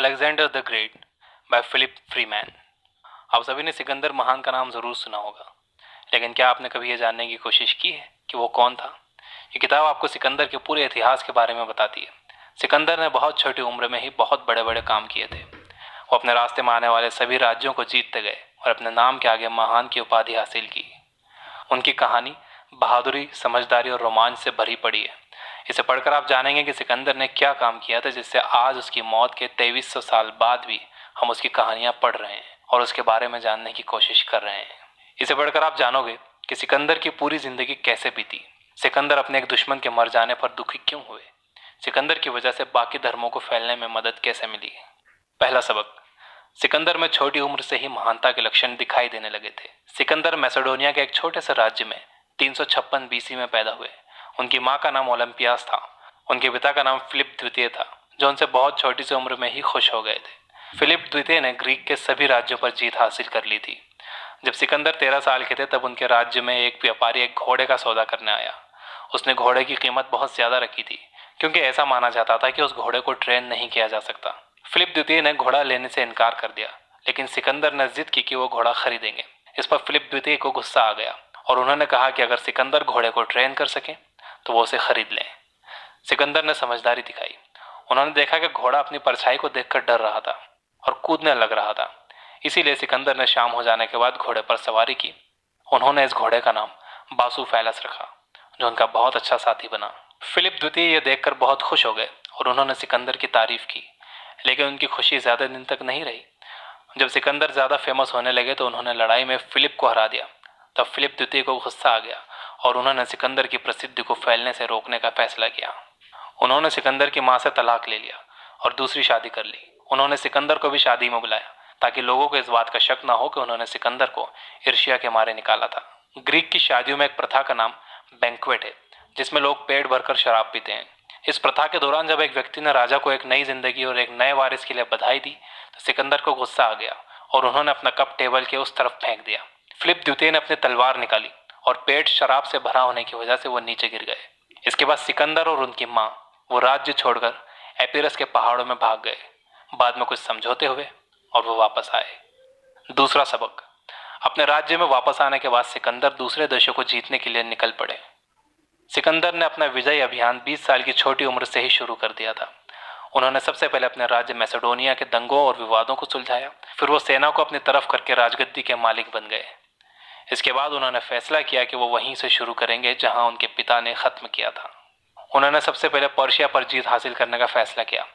Alexander the Great by Philip Freeman. आप सभी ने सिकंदर महान का नाम ज़रूर सुना होगा, लेकिन क्या आपने कभी ये जानने की कोशिश की है कि वो कौन था? ये किताब आपको सिकंदर के पूरे इतिहास के बारे में बताती है। सिकंदर ने बहुत छोटी उम्र में ही बहुत बड़े बड़े काम किए थे। वो अपने रास्ते में आने वाले सभी राज्यों को जीतते गए और अपने नाम के आगे महान की उपाधि हासिल की। उनकी कहानी बहादुरी, समझदारी और रोमांच से भरी पड़ी है। इसे पढ़कर आप जानेंगे कि सिकंदर ने क्या काम किया था, जिससे आज उसकी मौत के 2300 साल बाद भी हम उसकी कहानियां पढ़ रहे हैं और उसके बारे में जानने की कोशिश कर रहे हैं। इसे पढ़कर आप जानोगे कि सिकंदर की पूरी जिंदगी कैसे बीती। सिकंदर अपने एक दुश्मन के मर जाने पर दुखी क्यों हुए। सिकंदर की वजह से बाकी धर्मों को फैलने में मदद कैसे मिली। पहला सबक, सिकंदर में छोटी उम्र से ही महानता के लक्षण दिखाई देने लगे थे। सिकंदर मैसेडोनिया के एक छोटे से राज्य में 356 बीसी में पैदा हुए। उनकी माँ का नाम ओलंपियास था। उनके पिता का नाम फिलिप द्वितीय था, जो उनसे बहुत छोटी सी उम्र में ही खुश हो गए थे। फिलिप द्वितीय ने ग्रीक के सभी राज्यों पर जीत हासिल कर ली थी। जब सिकंदर 13 साल के थे तब उनके राज्य में एक व्यापारी एक घोड़े का सौदा करने आया। उसने घोड़े की कीमत बहुत ज्यादा रखी थी, क्योंकि ऐसा माना जाता था कि उस घोड़े को ट्रेन नहीं किया जा सकता। फिलिप द्वितीय ने घोड़ा लेने से इनकार कर दिया, लेकिन सिकंदर ने जिद की कि वो घोड़ा खरीदेंगे। इस पर फिलिप द्वितीय को गुस्सा आ गया और उन्होंने कहा कि अगर सिकंदर घोड़े को ट्रेन कर सके तो वो उसे खरीद लें। सिकंदर ने समझदारी दिखाई। उन्होंने देखा कि घोड़ा अपनी परछाई को देखकर डर रहा था और कूदने लग रहा था। इसीलिए सिकंदर ने शाम हो जाने के बाद घोड़े पर सवारी की। उन्होंने इस घोड़े का नाम बासुफैलस रखा, जो उनका बहुत अच्छा साथी बना। फिलिप द्वितीय ये देखकर बहुत खुश हो गए और उन्होंने सिकंदर की तारीफ की, लेकिन उनकी खुशी ज्यादा दिन तक नहीं रही। जब सिकंदर ज्यादा फेमस होने लगे तो उन्होंने लड़ाई में फिलिप को हरा दिया। तब फिलिप द्वितीय को गुस्सा आ गया और उन्होंने सिकंदर की प्रसिद्धि को फैलने से रोकने का फैसला किया। उन्होंने सिकंदर की मां से तलाक ले लिया और दूसरी शादी कर ली। उन्होंने सिकंदर को भी शादी में बुलाया ताकि लोगों को इस बात का शक ना हो कि उन्होंने सिकंदर को ईर्ष्या के मारे निकाला था। ग्रीक की शादियों में एक प्रथा का नाम बैंक्वेट है, जिसमें लोग पेट भरकर शराब पीते हैं। इस प्रथा के दौरान जब एक व्यक्ति ने राजा को एक नई जिंदगी और एक नए वारिस के लिए बधाई दी तो सिकंदर को गुस्सा आ गया और उन्होंने अपना कप टेबल के उस तरफ फेंक दिया। फिलिप द्वितीय ने अपनी तलवार निकाली और पेट शराब से भरा होने की वजह से वो नीचे गिर गए। इसके बाद सिकंदर और उनकी माँ वो राज्य छोड़कर एपिरस के पहाड़ों में भाग गए। बाद में कुछ समझौते हुए और वो वापस आए। दूसरा सबक, अपने राज्य में वापस आने के बाद सिकंदर दूसरे देशों को जीतने के लिए निकल पड़े। सिकंदर ने अपना विजय अभियान 20 साल की छोटी उम्र से ही शुरू कर दिया था। उन्होंने सबसे पहले अपने राज्य मैसेडोनिया के दंगों और विवादों को सुलझाया। फिर वो सेना को अपनी तरफ करके राजगद्दी के मालिक बन गए। इसके बाद उन्होंने फैसला किया कि वो वहीं से शुरू करेंगे जहां उनके पिता ने खत्म किया था। उन्होंने सबसे पहले पर्शिया पर जीत हासिल करने का फैसला किया,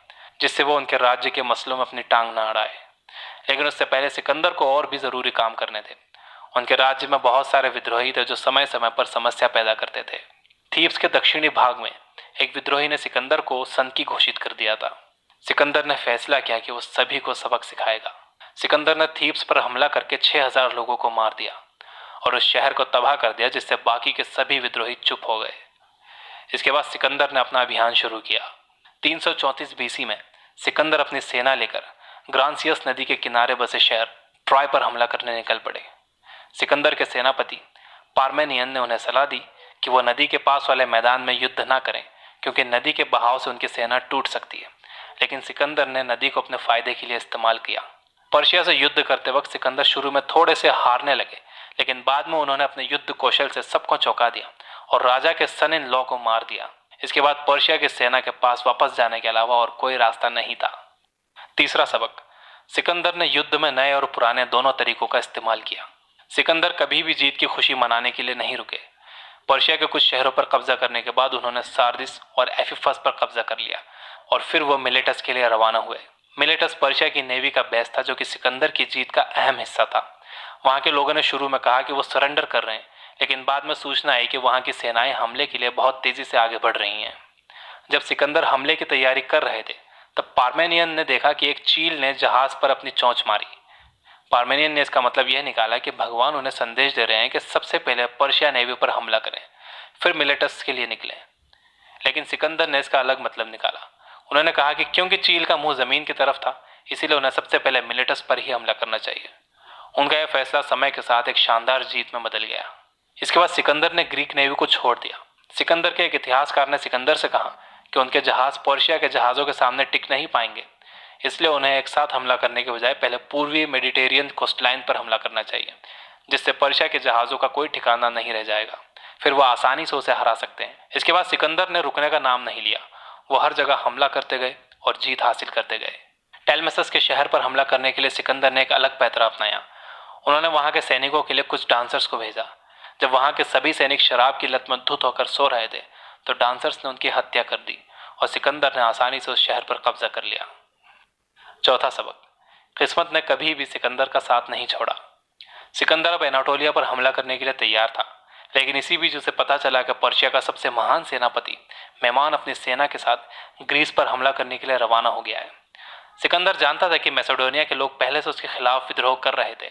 जिससे वो उनके राज्य के मसलों में अपनी टांग न अड़ाए। लेकिन उससे पहले सिकंदर को और भी जरूरी काम करने थे। उनके राज्य में बहुत सारे विद्रोही थे जो समय समय पर समस्या पैदा करते थे। थीब्स के दक्षिणी भाग में एक विद्रोही ने सिकंदर को सनकी घोषित कर दिया था। सिकंदर ने फैसला किया कि वो सभी को सबक सिखाएगा। सिकंदर ने थीब्स पर हमला करके 6000 लोगों को मार दिया और उस शहर को तबाह कर दिया, जिससे बाकी के सभी विद्रोही चुप हो गए। इसके बाद सिकंदर ने अपना अभियान शुरू किया। 334 बीसी में सिकंदर अपनी सेना लेकर ग्रांसियस नदी के किनारे बसे शहर ट्रॉय पर हमला करने निकल पड़े। सिकंदर के सेनापति पार्मेनियन ने उन्हें सलाह दी कि वो नदी के पास वाले मैदान में युद्ध ना करें, क्योंकि नदी के बहाव से उनकी सेना टूट सकती है। लेकिन सिकंदर ने नदी को अपने फायदे के लिए इस्तेमाल किया। पर्शिया से युद्ध करते वक्त सिकंदर शुरू में थोड़े से हारने लगे, लेकिन बाद में उन्होंने अपने युद्ध कौशल से सबको चौंका दिया और राजा के सन इन लॉ को मार दिया। इसके बाद पर्शिया की सेना के पास वापस जाने के अलावा और कोई रास्ता नहीं था। तीसरा सबक, सिकंदर ने युद्ध में नए और पुराने दोनों तरीकों का इस्तेमाल किया। सिकंदर कभी भी जीत की खुशी मनाने के लिए नहीं रुके। पर्शिया के कुछ शहरों पर कब्जा करने के बाद उन्होंने सार्दिस और एफिफस पर कब्जा कर लिया और फिर वो मिलेटस के लिए रवाना हुए। मिलेटस पर्शिया की नेवी का बेस था, जो कि सिकंदर की जीत का अहम हिस्सा था। वहां के लोगों ने शुरू में कहा कि वो सरेंडर कर रहे हैं, लेकिन बाद में सूचना आई कि वहां की सेनाएं हमले के लिए बहुत तेजी से आगे बढ़ रही हैं। जब सिकंदर हमले की तैयारी कर रहे थे तब पार्मेनियन ने देखा कि एक चील ने जहाज पर अपनी चोंच मारी। पार्मेनियन ने इसका मतलब यह निकाला कि भगवान उन्हें संदेश दे रहे हैं कि सबसे पहले पर्शिया नेवी पर हमला करें, फिर मिलेटस के लिए निकलें। लेकिन सिकंदर ने इसका अलग मतलब निकाला। उन्होंने कहा कि क्योंकि चील का मुंह जमीन की तरफ था, इसीलिए उन्हें सबसे पहले मिलेटस पर ही हमला करना चाहिए। उनका यह फैसला समय के साथ एक शानदार जीत में बदल गया। इसके बाद सिकंदर ने ग्रीक नेवी को छोड़ दिया। सिकंदर के एक इतिहासकार ने सिकंदर से कहा कि उनके जहाज पर्शिया के जहाज़ों के सामने टिक नहीं पाएंगे, इसलिए उन्हें एक साथ हमला करने के बजाय पहले पूर्वी मेडिटेरियन कोस्टलाइन पर हमला करना चाहिए, जिससे पर्शिया के जहाज़ों का कोई ठिकाना नहीं रह जाएगा। फिर वह आसानी से उसे हरा सकते हैं। इसके बाद सिकंदर ने रुकने का नाम नहीं लिया। वो हर जगह हमला करते गए और जीत हासिल करते गए। टेलमेसस के शहर पर हमला करने के लिए सिकंदर ने एक अलग पैतरा अपनाया। उन्होंने वहां के सैनिकों के लिए कुछ डांसर्स को भेजा। जब वहां के सभी सैनिक शराब की लत में धुत होकर सो रहे थे तो डांसर्स ने उनकी हत्या कर दी और सिकंदर ने आसानी से उस शहर पर कब्जा कर लिया। चौथा सबक, किस्मत ने कभी भी सिकंदर का साथ नहीं छोड़ा। सिकंदर अब एनाटोलिया पर हमला करने के लिए तैयार था, लेकिन इसी बीच उसे पता चला कि पर्शिया का सबसे महान सेनापति मेमान अपनी सेना के साथ ग्रीस पर हमला करने के लिए रवाना हो गया है। सिकंदर जानता था कि मैसेडोनिया के लोग पहले से उसके खिलाफ विद्रोह कर रहे थे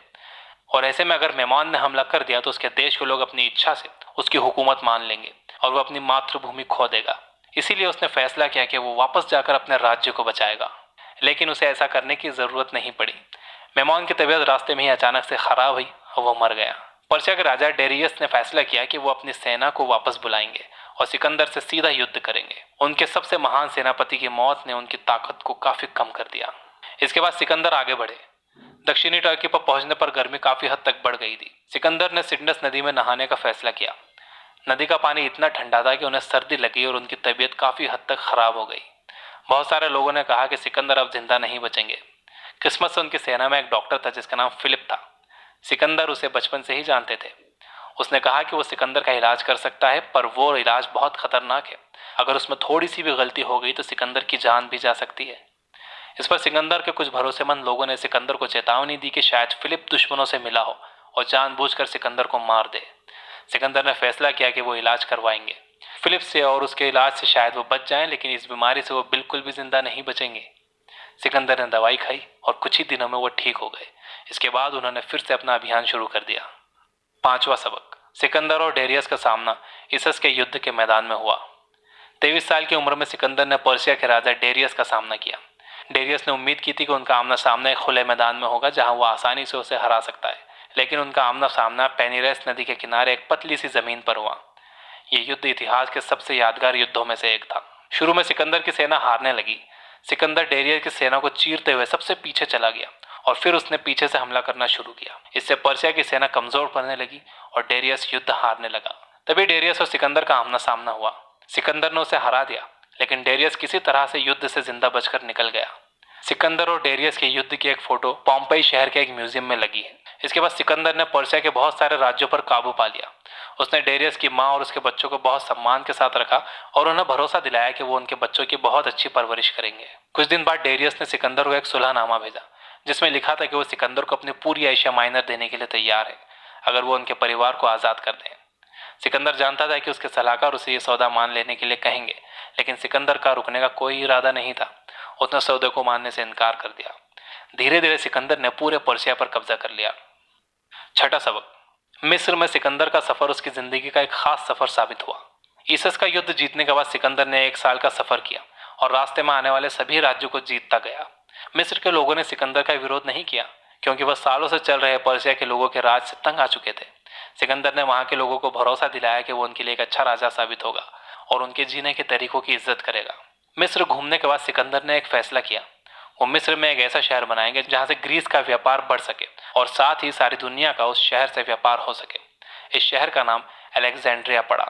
और ऐसे में अगर मेमान ने हमला कर दिया तो उसके देश के लोग अपनी इच्छा से उसकी हुकूमत मान लेंगे और वह अपनी मातृभूमि खो देगा। इसीलिए उसने फैसला किया कि वो वापस जाकर अपने राज्य को बचाएगा, लेकिन उसे ऐसा करने की जरूरत नहीं पड़ी। मेमान की तबीयत रास्ते में ही अचानक से खराब हुई और वह मर गया। पर्शिया के राजा डेरियस ने फैसला किया कि वो अपनी सेना को वापस बुलाएंगे और सिकंदर से सीधा युद्ध करेंगे। उनके सबसे महान सेनापति की मौत ने उनकी ताकत को काफी कम कर दिया। इसके बाद सिकंदर आगे बढ़े। दक्षिणी टर्की पर पहुंचने पर गर्मी काफी हद तक बढ़ गई थी। सिकंदर ने सिडनस नदी में नहाने का फैसला किया। नदी का पानी इतना ठंडा था कि उन्हें सर्दी लगी और उनकी तबीयत काफी हद तक खराब हो गई। बहुत सारे लोगों ने कहा कि सिकंदर अब जिंदा नहीं बचेंगे। किस्मत से उनकी सेना में एक डॉक्टर था जिसका नाम फिलिप था। सिकंदर उसे बचपन से ही जानते थे। उसने कहा कि वो सिकंदर का इलाज कर सकता है, पर वो इलाज बहुत खतरनाक है। अगर उसमें थोड़ी सी भी गलती हो गई तो सिकंदर की जान भी जा सकती है। इस पर सिकंदर के कुछ भरोसेमंद लोगों ने सिकंदर को चेतावनी दी कि शायद फिलिप दुश्मनों से मिला हो और जानबूझकर सिकंदर को मार दे। सिकंदर ने फैसला किया कि वो इलाज करवाएंगे फिलिप से और उसके इलाज से शायद वो बच जाएं, लेकिन इस बीमारी से वो बिल्कुल भी जिंदा नहीं बचेंगे। सिकंदर ने दवाई खाई और कुछ ही दिनों में वो ठीक हो गए। इसके बाद उन्होंने फिर से अपना अभियान शुरू कर दिया। पांचवा सबक, सिकंदर और डेरियस का सामना इसस के युद्ध के मैदान में हुआ। 23 साल की उम्र में सिकंदर ने पर्शिया के राजा डेरियस का सामना किया। डेरियस ने उम्मीद की थी कि उनका आमना सामना एक खुले मैदान में होगा जहां वो आसानी से उसे हरा सकता है, लेकिन उनका आमना सामना पेनिरेस नदी के किनारे एक पतली सी जमीन पर हुआ। ये युद्ध इतिहास के सबसे यादगार युद्धों में से एक था। शुरू में सिकंदर की सेना हारने लगी। सिकंदर डेरियस की सेना को चीरते हुए सबसे पीछे चला गया और फिर उसने पीछे से हमला करना शुरू किया। इससे पर्शिया की सेना कमजोर पड़ने लगी और डेरियस युद्ध हारने लगा। तभी डेरियस और सिकंदर का आमना सामना हुआ। सिकंदर ने उसे हरा दिया, लेकिन डेरियस किसी तरह से युद्ध से जिंदा बचकर निकल गया। सिकंदर और डेरियस के युद्ध की एक फोटो पोम्पेई शहर के एक म्यूजियम में लगी है। इसके बाद सिकंदर ने पर्शिया के बहुत सारे राज्यों पर काबू पा लिया। उसने डेरियस की माँ और उसके बच्चों को बहुत सम्मान के साथ रखा और उन्हें भरोसा दिलाया कि वो उनके बच्चों की बहुत अच्छी परवरिश करेंगे। कुछ दिन बाद डेरियस ने सिकंदर को एक सुलहनामा भेजा जिसमें लिखा था कि वो सिकंदर को अपनी पूरी एशिया माइनर देने के लिए तैयार है अगर वो उनके परिवार को आज़ाद कर दें। सिकंदर जानता था कि उसके सलाहकार उसे ये सौदा मान लेने के लिए कहेंगे, लेकिन सिकंदर का रुकने का कोई इरादा नहीं था। उसने सौदे को मानने से इनकार कर दिया। धीरे धीरे सिकंदर ने पूरे पर्शिया पर कब्जा कर लिया। छठा सबक, मिस्र में सिकंदर का सफर उसकी जिंदगी का एक खास सफर साबित हुआ। ईसस का युद्ध जीतने के बाद सिकंदर ने 1 साल का सफर किया और रास्ते में आने वाले सभी राज्यों को जीतता गया। मिस्र के लोगों ने सिकंदर का विरोध नहीं किया क्योंकि वह सालों से चल रहे पर्शिया के लोगों के राज से तंग आ चुके थे। सिकंदर ने वहां के लोगों को भरोसा दिलाया कि वो उनके लिए एक अच्छा राजा साबित होगा और उनके जीने के तरीकों की इज्जत करेगा। मिस्र घूमने के बाद सिकंदर ने एक फैसला किया। वो मिस्र में एक ऐसा शहर बनाएंगे जहां से ग्रीस का व्यापार बढ़ सके और साथ ही सारी दुनिया का उस शहर से व्यापार हो सके। इस शहर का नाम अलेक्जेंड्रिया पड़ा।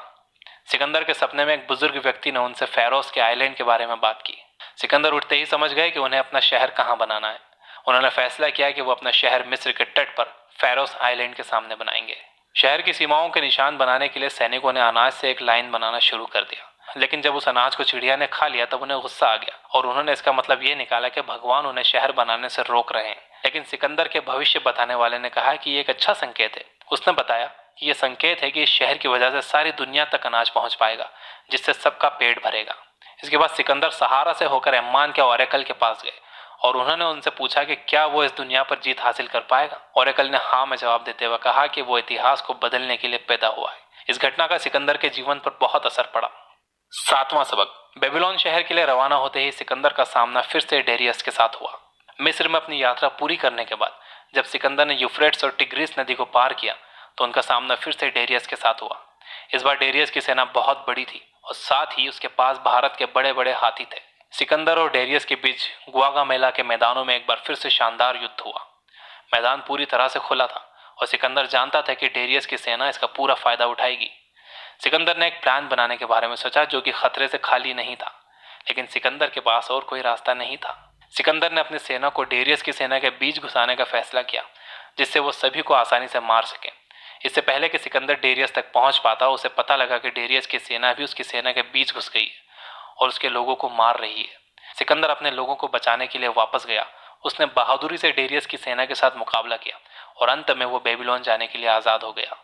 सिकंदर के सपने में एक बुजुर्ग व्यक्ति ने उनसे फेरोस के आइलैंड के बारे में बात की। सिकंदर उठते ही समझ गए कि उन्हें अपना शहर कहाँ बनाना है। उन्होंने फैसला किया कि वो अपना शहर मिस्र के तट पर फेरोस आइलैंड के सामने बनाएंगे। शहर की सीमाओं के निशान बनाने के लिए सैनिकों ने अनाज से एक लाइन बनाना शुरू कर दिया, लेकिन जब उस अनाज को चिड़िया ने खा लिया तब उन्हें गुस्सा आ गया और उन्होंने इसका मतलब ये निकाला कि भगवान उन्हें शहर बनाने से रोक रहे हैं। लेकिन सिकंदर के भविष्य बताने वाले ने कहा कि ये एक अच्छा संकेत है। उसने बताया कि ये संकेत है कि इस शहर की वजह से सारी दुनिया तक अनाज पहुंच पाएगा, जिससे सबका पेट भरेगा। इसके बाद सिकंदर सहारा से होकर एम्मान के ओरेकल के पास गए और उन्होंने उनसे पूछा कि क्या वो इस दुनिया पर जीत हासिल कर पाएगा। ओरेकल ने हाँ में जवाब देते हुए कहा कि वो इतिहास को बदलने के लिए पैदा हुआ है। इस घटना का सिकंदर के जीवन पर बहुत असर पड़ा। सातवां सबक, बेबीलोन शहर के लिए रवाना होते ही सिकंदर का सामना फिर से डेरियस के साथ हुआ। मिस्र में अपनी यात्रा पूरी करने के बाद जब सिकंदर ने यूफ्रेट्स और टिग्रिस नदी को पार किया तो उनका सामना फिर से डेरियस के साथ हुआ। इस बार डेरियस की सेना बहुत बड़ी थी और साथ ही उसके पास भारत के बड़े बड़े हाथी थे। सिकंदर और डेरियस के बीच गुआगामेला के मैदानों में एक बार फिर से शानदार युद्ध हुआ। मैदान पूरी तरह से खुला था और सिकंदर जानता था कि डेरियस की सेना इसका पूरा फायदा उठाएगी। सिकंदर ने एक प्लान बनाने के बारे में सोचा जो कि खतरे से खाली नहीं था, लेकिन सिकंदर के पास और कोई रास्ता नहीं था। सिकंदर ने अपनी सेना को डेरियस की सेना के बीच घुसाने का फैसला किया, जिससे वो सभी को आसानी से मार सके। इससे पहले कि सिकंदर डेरियस तक पहुंच पाता, उसे पता लगा कि डेरियस की सेना भी उसकी सेना के बीच घुस गई है और उसके लोगों को मार रही है। सिकंदर अपने लोगों को बचाने के लिए वापस गया। उसने बहादुरी से डेरियस की सेना के साथ मुकाबला किया और अंत में वो बेबीलोन जाने के लिए आज़ाद हो गया।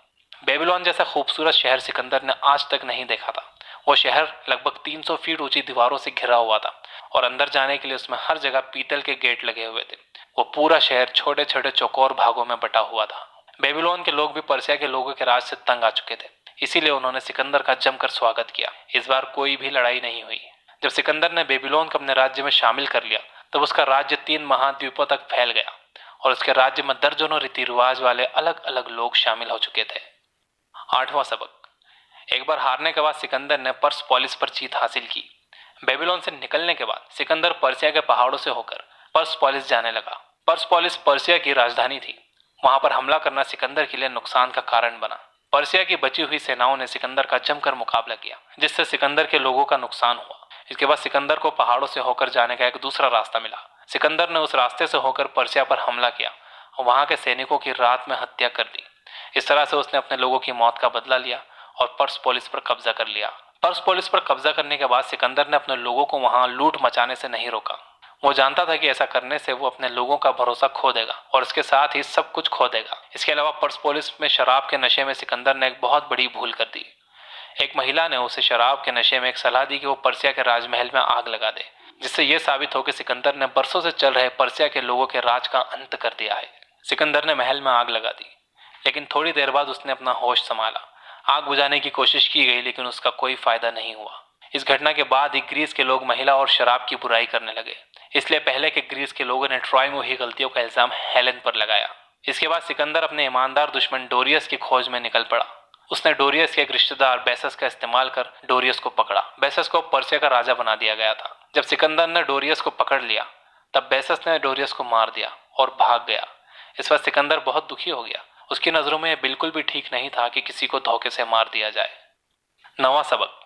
बेबीलोन जैसा खूबसूरत शहर सिकंदर ने आज तक नहीं देखा था। वो शहर लगभग 300 फीट ऊंची दीवारों से घिरा हुआ था और अंदर जाने के लिए उसमें हर जगह पीतल के गेट लगे हुए थे। वो पूरा शहर छोटे छोटे चौकोर भागों में बटा हुआ था। बेबीलोन के लोग भी पर्सिया के लोगों के राज से तंग आ चुके थे, इसीलिए उन्होंने सिकंदर का जमकर स्वागत किया। इस बार कोई भी लड़ाई नहीं हुई। जब सिकंदर ने बेबीलोन को अपने राज्य में शामिल कर लिया, तब उसका राज्य 3 महाद्वीपों तक फैल गया और उसके राज्य में दर्जनों रीति रिवाज वाले अलग अलग लोग शामिल हो चुके थे। 8वां सबक। एक बार हारने के बाद सिकंदर ने पर्सपोलिस पर जीत हासिल की। बेबीलोन से निकलने के बाद सिकंदर पर्सिया के पहाड़ों से होकर पर्सपोलिस जाने लगा। पर्सपोलिस पर्सिया की राजधानी थी। वहां पर हमला करना सिकंदर के लिए नुकसान का कारण बना। पर्सिया की बची हुई सेनाओं ने सिकंदर का जमकर मुकाबला किया, जिससे सिकंदर के लोगों का नुकसान हुआ। इसके बाद सिकंदर को पहाड़ों से होकर जाने का एक दूसरा रास्ता मिला। सिकंदर ने उस रास्ते से होकर पर्सिया पर हमला किया और वहां के सैनिकों की रात में हत्या कर दी। इस तरह से उसने अपने लोगों की मौत का बदला लिया और पर्सपोलिस पर कब्जा कर लिया। पर्सपोलिस पर कब्जा करने के बाद सिकंदर ने अपने लोगों को वहां लूट मचाने से नहीं रोका। वो जानता था कि ऐसा करने से वो अपने लोगों का भरोसा खो देगा और इसके साथ ही सब कुछ खो देगा। इसके अलावा पर्सपोलिस में शराब के नशे में सिकंदर ने एक बहुत बड़ी भूल कर दी। एक महिला ने उसे शराब के नशे में एक सलाह दी कि वो पर्सिया के राजमहल में आग लगा दे, जिससे यह साबित हो कि सिकंदर ने बरसों से चल रहे पर्सिया के लोगों के राज का अंत कर दिया है। सिकंदर ने महल में आग लगा दी, लेकिन थोड़ी देर बाद उसने अपना होश संभाला। आग बुझाने की कोशिश की गई, लेकिन उसका कोई फायदा नहीं हुआ। इस घटना के बाद ही ग्रीस के लोग महिला और शराब की बुराई करने लगे। इसलिए पहले के ग्रीस के लोगों ने ट्रॉय में हुई गलतियों का इल्जाम हेलेन पर लगाया। इसके बाद सिकंदर अपने ईमानदार दुश्मन डोरियस की खोज में निकल पड़ा। उसने डोरियस के एक रिश्तेदार बेसस का इस्तेमाल कर डोरियस को पकड़ा। बेसस को पर्सिया का राजा बना दिया गया था। जब सिकंदर ने डोरियस को पकड़ लिया, तब बेसस ने डोरियस को मार दिया और भाग गया। इस पर सिकंदर बहुत दुखी हो गया। उसकी नजरों में यह बिल्कुल भी ठीक नहीं था कि किसी को धोखे से मार दिया जाए। 9वां सबक।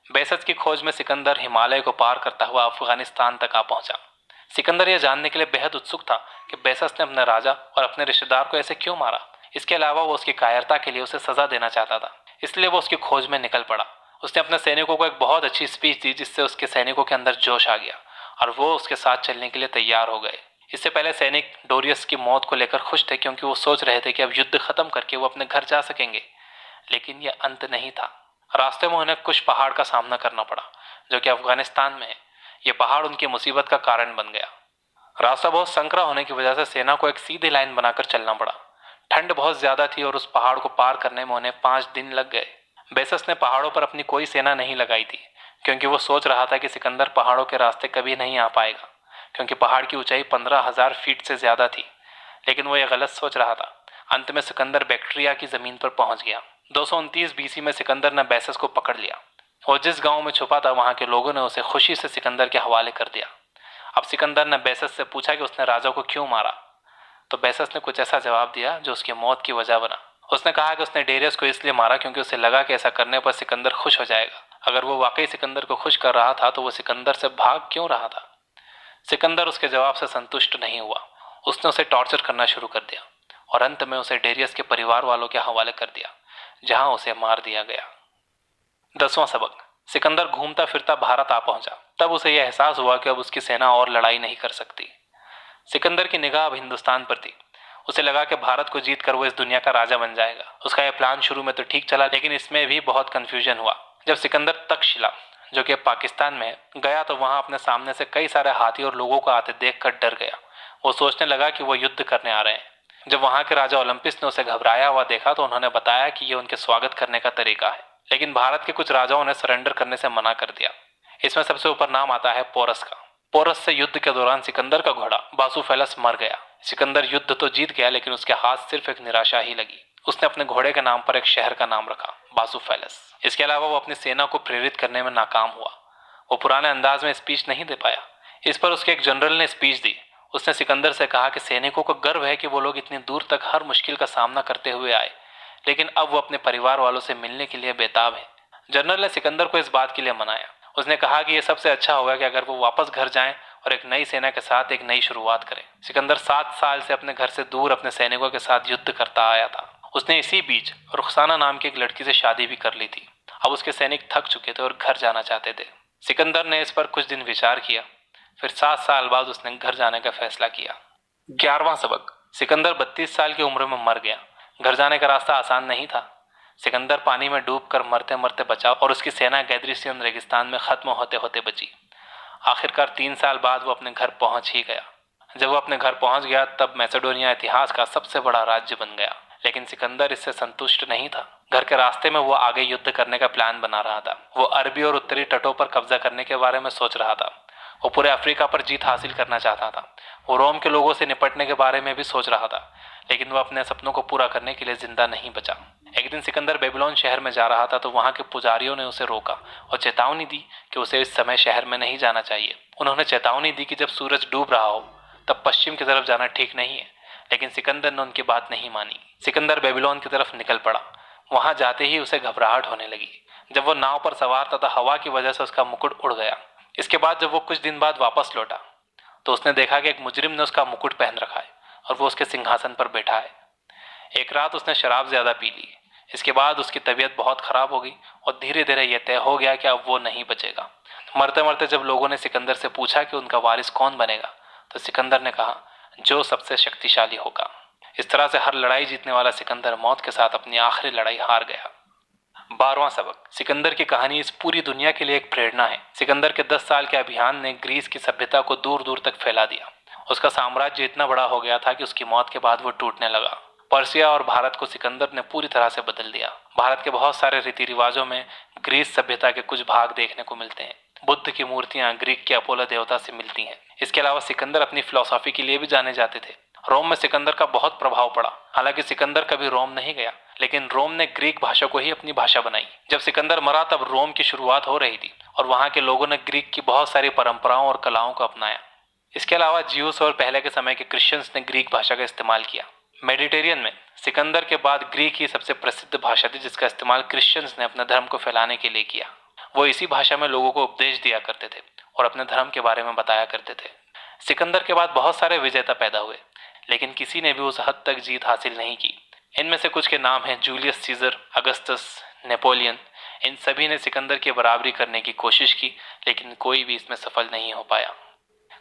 बेसस की खोज में सिकंदर हिमालय को पार करता हुआ अफगानिस्तान तक आ पहुंचा। सिकंदर यह जानने के लिए बेहद उत्सुक था कि बेसस ने अपने राजा और अपने रिश्तेदार को ऐसे क्यों मारा। इसके अलावा वो उसकी कायरता के लिए उसे सजा देना चाहता था, इसलिए वो उसकी खोज में निकल पड़ा। उसने अपने सैनिकों को एक बहुत अच्छी स्पीच दी, जिससे उसके सैनिकों के अंदर जोश आ गया और वो उसके साथ चलने के लिए तैयार हो गए। इससे पहले सैनिक डोरियस की मौत को लेकर खुश थे, क्योंकि वो सोच रहे थे कि अब युद्ध खत्म करके वो अपने घर जा सकेंगे। लेकिन यह अंत नहीं था। रास्ते में उन्हें कुछ पहाड़ का सामना करना पड़ा, जो कि अफगानिस्तान में है। ये पहाड़ उनकी मुसीबत का कारण बन गया। रास्ता बहुत संकरा होने की वजह से सेना को एक सीधी लाइन बनाकर चलना पड़ा। ठंड बहुत ज्यादा थी और उस पहाड़ को पार करने में उन्हें 5 दिन लग गए। बेसस ने पहाड़ों पर अपनी कोई सेना नहीं लगाई थी, क्योंकि वो सोच रहा था कि सिकंदर पहाड़ों के रास्ते कभी नहीं आ पाएगा, क्योंकि पहाड़ की ऊंचाई 15,000 फीट से ज्यादा थी। लेकिन वो ये गलत सोच रहा था। अंत में सिकंदर बैक्ट्रिया की जमीन पर पहुंच गया। 229 बीसी में सिकंदर ने बेसस को पकड़ लिया और जिस गांव में छुपा था, वहां के लोगों ने उसे खुशी से सिकंदर के हवाले कर दिया। अब सिकंदर ने बेसस से पूछा कि उसने राजा को क्यों मारा, तो बेसस ने कुछ ऐसा जवाब दिया जो उसकी मौत की वजह बना। उसने कहा कि उसने डेरियस को इसलिए मारा क्योंकि उसे लगा कि ऐसा करने पर सिकंदर खुश हो जाएगा। अगर वो वाकई सिकंदर को खुश कर रहा था, तो वो सिकंदर से भाग क्यों रहा था। सिकंदर उसके जवाब से संतुष्ट नहीं हुआ। उसने उसे टॉर्चर करना शुरू कर दिया और अंत में उसे डेरियस के परिवार वालों के हवाले कर दिया, जहां उसे मार दिया गया। 10वां सबक। सिकंदर घूमता फिरता भारत आ पहुंचा। तब उसे यह एहसास हुआ कि अब उसकी सेना और लड़ाई नहीं कर सकती। सिकंदर की निगाह अब हिंदुस्तान पर थी। उसे लगा कि भारत को जीत कर वो इस दुनिया का राजा बन जाएगा। उसका यह प्लान शुरू में तो ठीक चला, लेकिन इसमें भी बहुत कंफ्यूजन हुआ। जब सिकंदर तक्षशिला, जो कि पाकिस्तान में गया, तो वहां अपने सामने से कई सारे हाथी और लोगों को आते देखकर डर गया। वो सोचने लगा कि वो युद्ध करने आ रहे हैं। जब वहां के राजा ओलंपिस ने उसे घबराया हुआ देखा, तो उन्होंने बताया कि ये उनके स्वागत करने का तरीका है। लेकिन भारत के कुछ राजाओं ने सरेंडर करने से मना कर दिया। इसमें सबसे ऊपर नाम आता है पोरस का। पोरस से युद्ध के दौरान सिकंदर का घोड़ा बासुफेलस मर गया। सिकंदर युद्ध तो जीत गया, लेकिन उसके हाथ सिर्फ एक निराशा ही लगी। उसने अपने घोड़े के नाम पर एक शहर का नाम रखा, बासुफेलस। इसके अलावा वो अपनी सेना को प्रेरित करने में नाकाम हुआ। वो पुराने अंदाज में स्पीच नहीं दे पाया। इस पर उसके एक जनरल ने स्पीच दी। उसने सिकंदर से कहा कि सैनिकों को गर्व है कि वो लोग इतनी दूर तक हर मुश्किल का सामना करते हुए आए, लेकिन अब वो अपने परिवार वालों से मिलने के लिए बेताब है। जनरल ने सिकंदर को इस बात के लिए मनाया। उसने कहा कि यह सबसे अच्छा होगा कि अगर वो वापस घर जाएं और एक नई सेना के साथ एक नई शुरुआत करें। सिकंदर 7 साल से अपने घर से दूर अपने सैनिकों के साथ युद्ध करता आया था। उसने इसी बीच रुखसाना नाम की एक लड़की से शादी भी कर ली थी। अब उसके सैनिक थक चुके थे और घर जाना चाहते थे। सिकंदर ने इस पर कुछ दिन विचार किया, फिर 7 साल बाद उसने घर जाने का फैसला किया। 11वां सबक। सिकंदर 32 साल की उम्र में मर गया। घर जाने का रास्ता आसान नहीं था। सिकंदर पानी में डूबकर मरते मरते बचा और उसकी सेना गैदरिसियन रेगिस्तान में खत्म होते होते बची। आखिरकार 3 साल बाद वो अपने घर पहुंच ही गया। जब वो अपने घर पहुंच गया तब मैसेडोनिया इतिहास का सबसे बड़ा राज्य बन गया। लेकिन सिकंदर इससे संतुष्ट नहीं था। घर के रास्ते में वो आगे युद्ध करने का प्लान बना रहा था। वो अरबी और उत्तरी तटों पर कब्जा करने के बारे में सोच रहा था। वो पूरे अफ्रीका पर जीत हासिल करना चाहता था। वो रोम के लोगों से निपटने के बारे में भी सोच रहा था, लेकिन वो अपने सपनों को पूरा करने के लिए जिंदा नहीं बचा। एक दिन सिकंदर बेबीलोन शहर में जा रहा था तो वहां के पुजारियों ने उसे रोका और चेतावनी दी कि उसे इस समय शहर में नहीं जाना चाहिए। उन्होंने चेतावनी दी कि जब सूरज डूब रहा हो तब पश्चिम की तरफ जाना ठीक नहीं है, लेकिन सिकंदर ने उनकी बात नहीं मानी। सिकंदर बेबीलोन की तरफ निकल पड़ा। वहां जाते ही उसे घबराहट होने लगी। जब वो नाव पर सवार था तो हवा की वजह से उसका मुकुट उड़ गया। इसके बाद जब वो कुछ दिन बाद वापस लौटा तो उसने देखा कि एक मुजरिम ने उसका मुकुट पहन रखा है और वो उसके सिंहासन पर बैठा है। एक रात उसने शराब ज्यादा पी ली। इसके बाद उसकी तबीयत बहुत खराब हो गई और धीरे धीरे यह तय हो गया कि अब वो नहीं बचेगा। मरते मरते जब लोगों ने सिकंदर से पूछा कि उनका वारिस कौन बनेगा तो सिकंदर ने कहा, जो सबसे शक्तिशाली होगा। इस तरह से हर लड़ाई जीतने वाला सिकंदर मौत के साथ अपनी आखिरी लड़ाई हार गया। 12वां सबक। सिकंदर की कहानी इस पूरी दुनिया के लिए एक प्रेरणा है। सिकंदर के 10 साल के अभियान ने ग्रीस की सभ्यता को दूर दूर तक फैला दिया। उसका साम्राज्य इतना बड़ा हो गया था कि उसकी मौत के बाद वो टूटने लगा। पर्सिया और भारत को सिकंदर ने पूरी तरह से बदल दिया। भारत के बहुत सारे रीति रिवाजों में ग्रीस सभ्यता के कुछ भाग देखने को मिलते हैं। बुद्ध की मूर्तियां ग्रीक के अपोलो देवता से मिलती हैं। इसके अलावा सिकंदर अपनी फिलॉसफी के लिए भी जाने जाते थे। रोम में सिकंदर का बहुत प्रभाव पड़ा। हालांकि सिकंदर कभी रोम नहीं गया, लेकिन रोम ने ग्रीक भाषा को ही अपनी भाषा बनाई। जब सिकंदर मरा तब रोम की शुरुआत हो रही थी और वहां के लोगों ने ग्रीक की बहुत सारी परंपराओं और कलाओं को अपनाया। इसके अलावा ज्यूस और पहले के समय के क्रिश्चियंस ने ग्रीक भाषा का इस्तेमाल किया। मेडिटेरियन में सिकंदर के बाद ग्रीक ही सबसे प्रसिद्ध भाषा थी जिसका इस्तेमाल क्रिश्चियंस ने अपने धर्म को फैलाने के लिए किया। वो इसी भाषा में लोगों को उपदेश दिया करते थे और अपने धर्म के बारे में बताया करते थे। सिकंदर के बाद बहुत सारे विजेता पैदा हुए, लेकिन किसी ने भी उस हद तक जीत हासिल नहीं की। इनमें से कुछ के नाम हैं जूलियस सीजर, अगस्टस, नेपोलियन। इन सभी ने सिकंदर की बराबरी करने की कोशिश की, लेकिन कोई भी इसमें सफल नहीं हो पाया।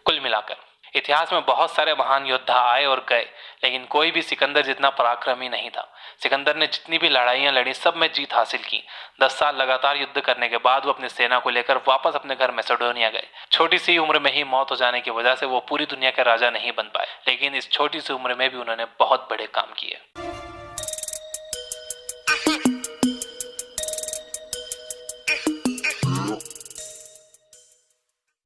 कुल मिलाकर इतिहास में बहुत सारे महान योद्धा आए और गए, लेकिन कोई भी सिकंदर जितना पराक्रमी नहीं था। सिकंदर ने जितनी भी लड़ाइयां लड़ी सब में जीत हासिल की। 10 साल लगातार युद्ध करने के बाद वो अपनी सेना को लेकर वापस अपने घर मैसेडोनिया गए। छोटी सी उम्र में ही मौत हो जाने की वजह से वो पूरी दुनिया के राजा नहीं बन पाए, लेकिन इस छोटी सी उम्र में भी उन्होंने बहुत बड़े काम किए।